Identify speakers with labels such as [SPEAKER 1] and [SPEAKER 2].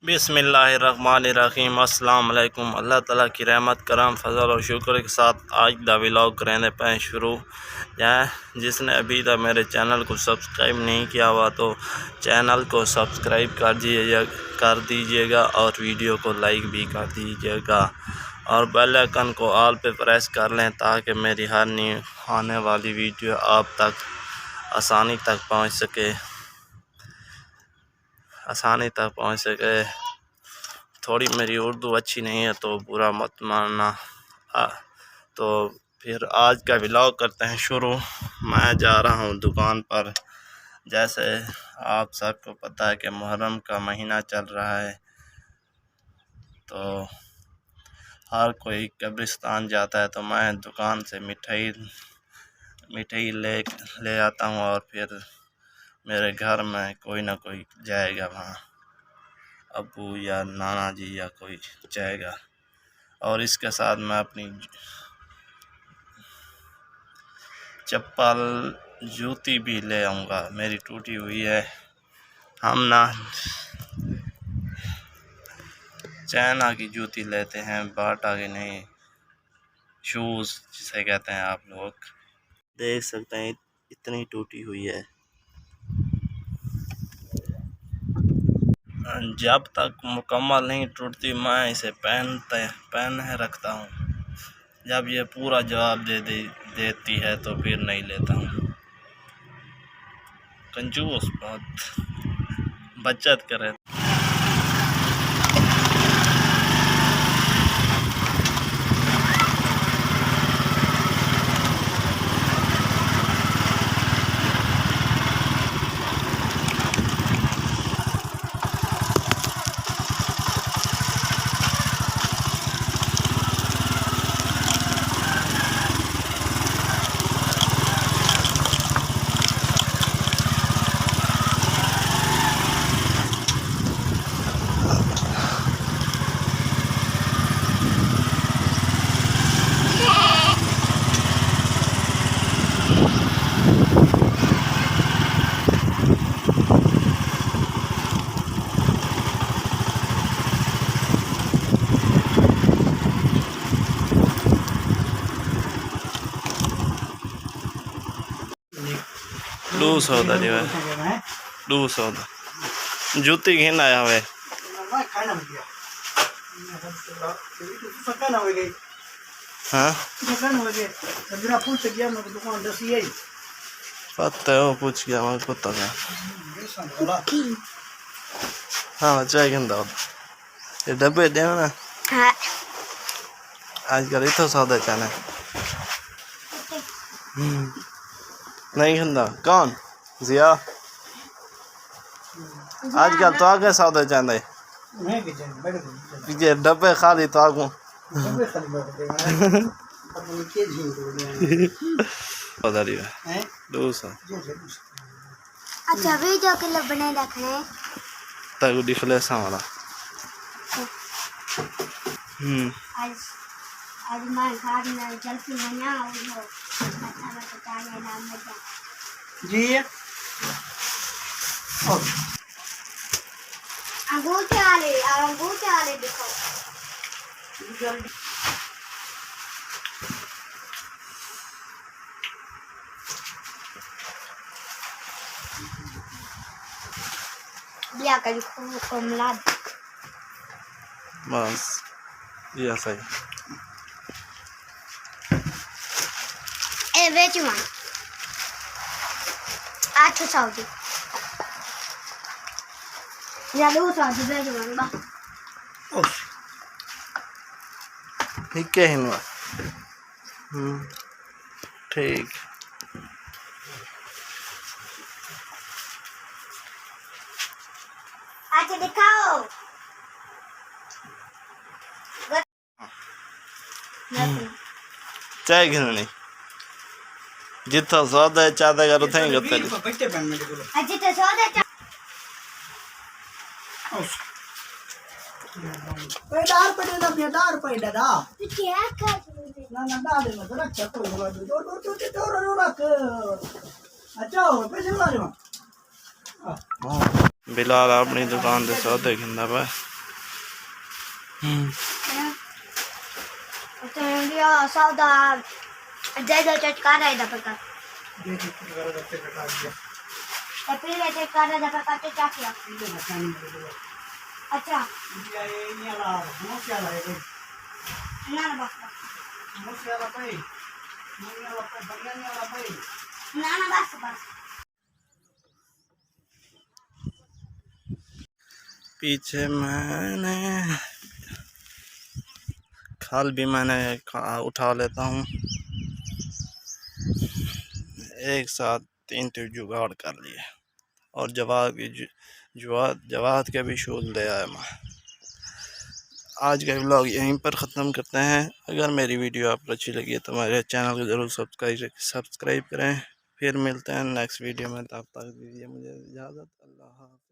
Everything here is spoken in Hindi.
[SPEAKER 1] बिस्मिल्लाहिर्रहमानिर्रहीम। अस्सलाम वालेकुम। अल्लाह ताला की रहमत करम फजल और शुक्र के साथ आज दा व्लॉग करने पे शुरू। या जिसने अभी तक मेरे चैनल को सब्सक्राइब नहीं किया हुआ तो चैनल को सब्सक्राइब कर दीजिएगा और वीडियो को लाइक भी कर दीजिएगा और बेल आइकन को ऑल पे प्रेस कर लें ताकि मेरी हर नई आने वाली वीडियो आप तक आसानी तक पहुंच सके। थोड़ी मेरी उर्दू अच्छी नहीं है तो बुरा मत मानना। तो फिर आज का व्लॉग करते हैं शुरू। मैं जा रहा हूँ दुकान पर। जैसे आप सबको पता है कि मुहर्रम का महीना चल रहा है तो हर कोई कब्रिस्तान जाता है, तो मैं दुकान से मिठाई ले आता हूँ और फिर मेरे घर में कोई ना कोई जाएगा, वहाँ अब्बू या नाना जी या कोई जाएगा। और इसके साथ मैं अपनी चप्पल जूती भी ले आऊँगा, मेरी टूटी हुई है। हम ना चाइना की जूती लेते हैं, बाटा की नहीं, शूज़ जिसे कहते हैं आप लोग। देख सकते हैं इतनी टूटी हुई है। जब तक मुकम्मल नहीं टूटती मैं इसे पहन रखता हूँ। जब ये पूरा जवाब देती है तो फिर नहीं लेता हूँ। कंजूस बहुत, बचत करे। लूस होता जी भाई, लूस होता जूती घिन आया हुए। हाँ पता है, वो पूछ गया मैं पता है। हाँ चाय घिंदा ये डब्बे दे ना। हाँ आजकल इतना सौदा चाने नहीं खंदा कौन जिया आजकल तो आगे सौदा चांदे ये डब्बे खाली तो आगू
[SPEAKER 2] अच्छा वीडियो के लिए बने रखने
[SPEAKER 1] तक दिखले सामला।
[SPEAKER 2] आज मैं घर में जल्दी बना और अच्छा बता है नाम जी। अंगूठे वाले दिखाओ जल्दी। बिया कभी कमला
[SPEAKER 1] बस ये सही।
[SPEAKER 2] ए बेच मान 8 सौदी या 2 सौदी बेच मान बा
[SPEAKER 1] ठीक है हिनवा। ठीक
[SPEAKER 2] अच्छा दिखाओ।
[SPEAKER 1] चाय घिननी जितना स्वाद है चाहता करो थे गत्ते
[SPEAKER 2] अच्छा तो सौदा
[SPEAKER 3] पैदार पड़ेगा बेदार पैदा
[SPEAKER 2] तू क्या कर
[SPEAKER 3] ना डाले मत रख तो रख। अच्छा पैसे ला
[SPEAKER 1] बिलाल अपनी दुकान से सौदे घिंदा पे
[SPEAKER 2] तो इंडिया सौदा दे दो चटका रहा है दफा
[SPEAKER 3] देखिए कितना रखते कटा दिया
[SPEAKER 2] तो फिर ऐसे कर रहा दफा का क्या किया
[SPEAKER 3] इधर मकान में दे
[SPEAKER 2] अच्छा
[SPEAKER 3] ये नहीं आला समोसा आला है
[SPEAKER 2] ना ना बस
[SPEAKER 3] समोसा आला पे नहीं आला पे बढ़िया नहीं आला पे
[SPEAKER 2] ना बस
[SPEAKER 1] पीछे मैंने खाल भी मैंने उठा लेता हूँ। एक साथ 3 तो जुगाड़ कर लिए और जवाद के भी शोध ले आया मैं। आज का व्लॉग यहीं पर ख़त्म करते हैं। अगर मेरी वीडियो आपको अच्छी लगी है तो मेरे चैनल को ज़रूर सब्सक्राइब करें। फिर मिलते हैं नेक्स्ट वीडियो में, तब तक दीजिए मुझे इजाज़त। अल्लाह हाफ़िज़।